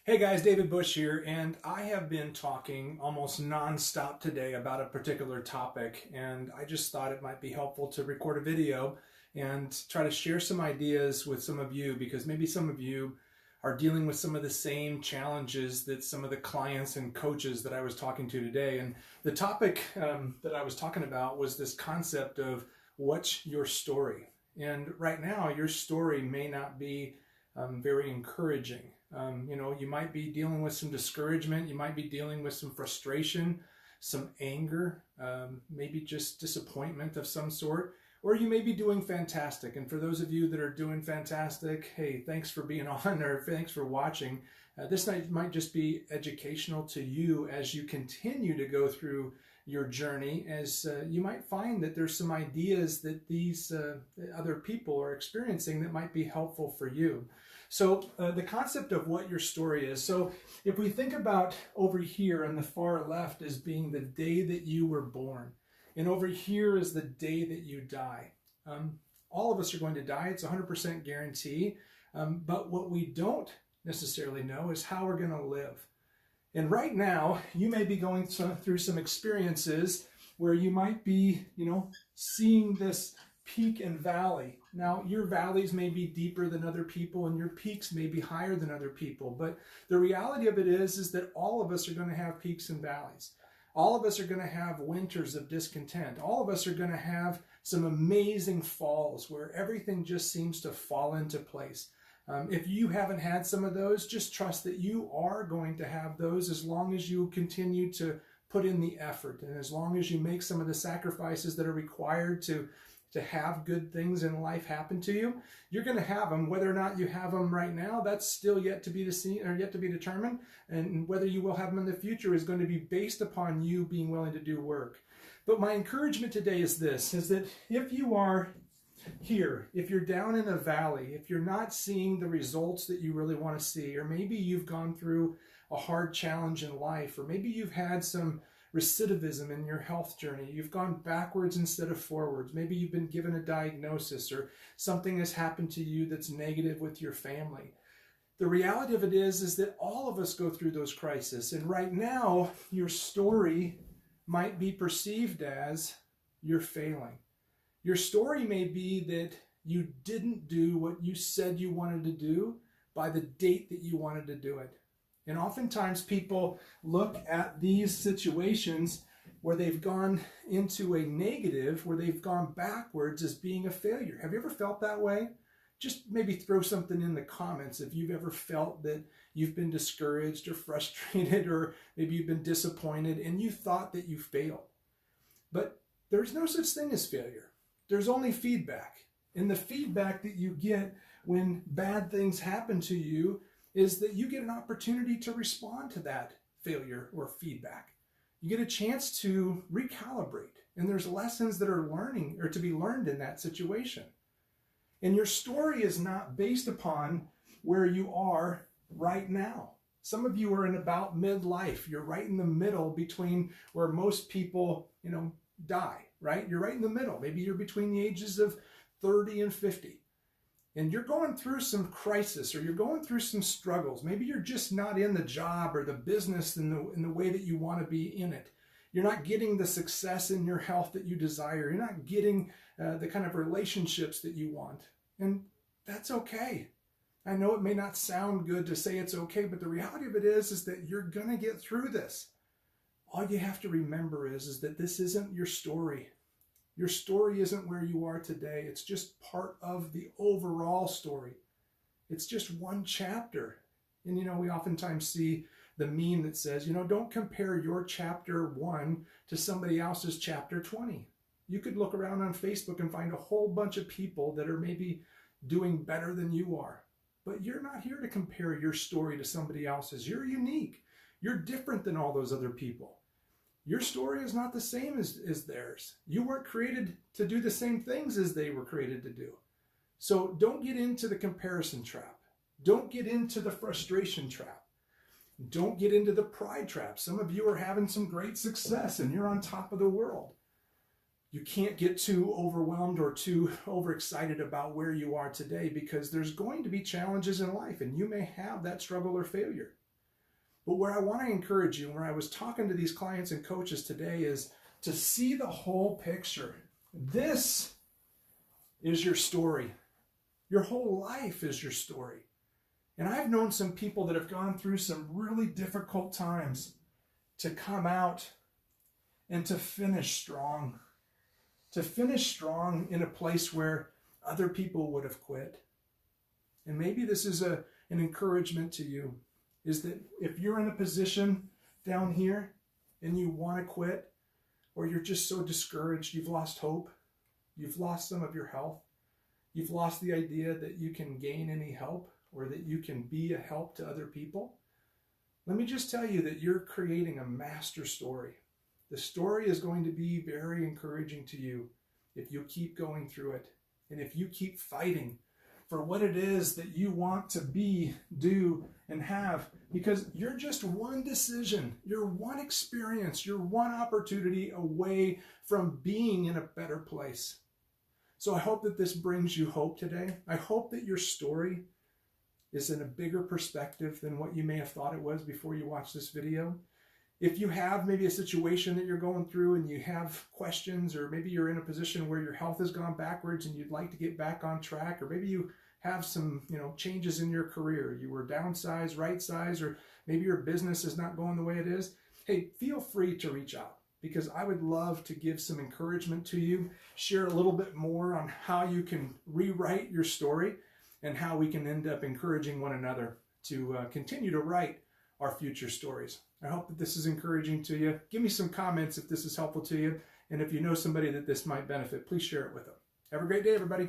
Hey guys, David Bush here, and I have been talking almost nonstop today about a particular topic, and I just thought it might be helpful to record a video and try to share some ideas with some of you because maybe some of you are dealing with some of the same challenges that some of the clients and coaches that I was talking to today. And the topic that I was talking about was this concept of what's your story? And right now, your story may not be very encouraging. You might be dealing with some discouragement, you might be dealing with some frustration, some anger, maybe just disappointment of some sort, or you may be doing fantastic. And for those of you that are doing fantastic, hey, thanks for being on or thanks for watching. This night might just be educational to you as you continue to go through your journey, as you might find that there's some ideas that these other people are experiencing that might be helpful for you. So the concept of what your story is. So if we think about over here on the far left as being the day that you were born, and over here is the day that you die. All of us are going to die. It's 100% guarantee. But what we don't necessarily know is how we're going to live. And right now, you may be going through some experiences where you might be, seeing this peak and valley. Now, your valleys may be deeper than other people and your peaks may be higher than other people. But the reality of it is that all of us are going to have peaks and valleys. All of us are going to have winters of discontent. All of us are going to have some amazing falls where everything just seems to fall into place. If you haven't had some of those, just trust that you are going to have those as long as you continue to put in the effort and as long as you make some of the sacrifices that are required to have good things in life happen to you. You're going to have them. Whether or not you have them right now, that's still yet to be seen or yet to be determined. And whether you will have them in the future is going to be based upon you being willing to do work. But my encouragement today is this, is that if you are here, if you're down in a valley, if you're not seeing the results that you really want to see, or maybe you've gone through a hard challenge in life, or maybe you've had some recidivism in your health journey, you've gone backwards instead of forwards, maybe you've been given a diagnosis or something has happened to you that's negative with your family. The reality of it is that all of us go through those crises, and right now your story might be perceived as you're failing. Your story may be that you didn't do what you said you wanted to do by the date that you wanted to do it. And oftentimes people look at these situations where they've gone into a negative, where they've gone backwards as being a failure. Have you ever felt that way? Just maybe throw something in the comments if you've ever felt that you've been discouraged or frustrated, or maybe you've been disappointed and you thought that you failed. But there's no such thing as failure. There's only feedback. And the feedback that you get when bad things happen to you is that you get an opportunity to respond to that failure or feedback. You get a chance to recalibrate, and there's lessons that are learning or to be learned in that situation. And your story is not based upon where you are right now. Some of you are in about midlife. You're right in the middle between where most people, die, right? You're right in the middle. Maybe you're between the ages of 30 and 50. And you're going through some crisis, or you're going through some struggles. Maybe you're just not in the job or the business in the way that you want to be in it. You're not getting the success in your health that you desire. You're not getting the kind of relationships that you want. And that's okay. I know it may not sound good to say it's okay, but the reality of it is that you're going to get through this. All you have to remember is that this isn't your story. Your story isn't where you are today. It's just part of the overall story. It's just one chapter. And we oftentimes see the meme that says, don't compare your chapter 1 to somebody else's chapter 20. You could look around on Facebook and find a whole bunch of people that are maybe doing better than you are. But you're not here to compare your story to somebody else's. You're unique. You're different than all those other people. Your story is not the same as theirs. You weren't created to do the same things as they were created to do. So don't get into the comparison trap. Don't get into the frustration trap. Don't get into the pride trap. Some of you are having some great success and you're on top of the world. You can't get too overwhelmed or too overexcited about where you are today, because there's going to be challenges in life and you may have that struggle or failure. But where I want to encourage you, where I was talking to these clients and coaches today, is to see the whole picture. This is your story. Your whole life is your story. And I've known some people that have gone through some really difficult times to come out and to finish strong. To finish strong in a place where other people would have quit. And maybe this is an encouragement to you, is that if you're in a position down here and you want to quit, or you're just so discouraged, you've lost hope, you've lost some of your health, you've lost the idea that you can gain any help or that you can be a help to other people, let me just tell you that you're creating a master story. The story is going to be very encouraging to you if you keep going through it and if you keep fighting for what it is that you want to be, do, and have, because you're just one decision, you're one experience, you're one opportunity away from being in a better place. So I hope that this brings you hope today. I hope that your story is in a bigger perspective than what you may have thought it was before you watched this video. If you have maybe a situation that you're going through and you have questions, or maybe you're in a position where your health has gone backwards and you'd like to get back on track, or maybe you have some, changes in your career, you were downsized, right size, or maybe your business is not going the way it is, hey, feel free to reach out, because I would love to give some encouragement to you, share a little bit more on how you can rewrite your story and how we can end up encouraging one another to continue to write our future stories. I hope that this is encouraging to you. Give me some comments if this is helpful to you. And if you know somebody that this might benefit, please share it with them. Have a great day, everybody.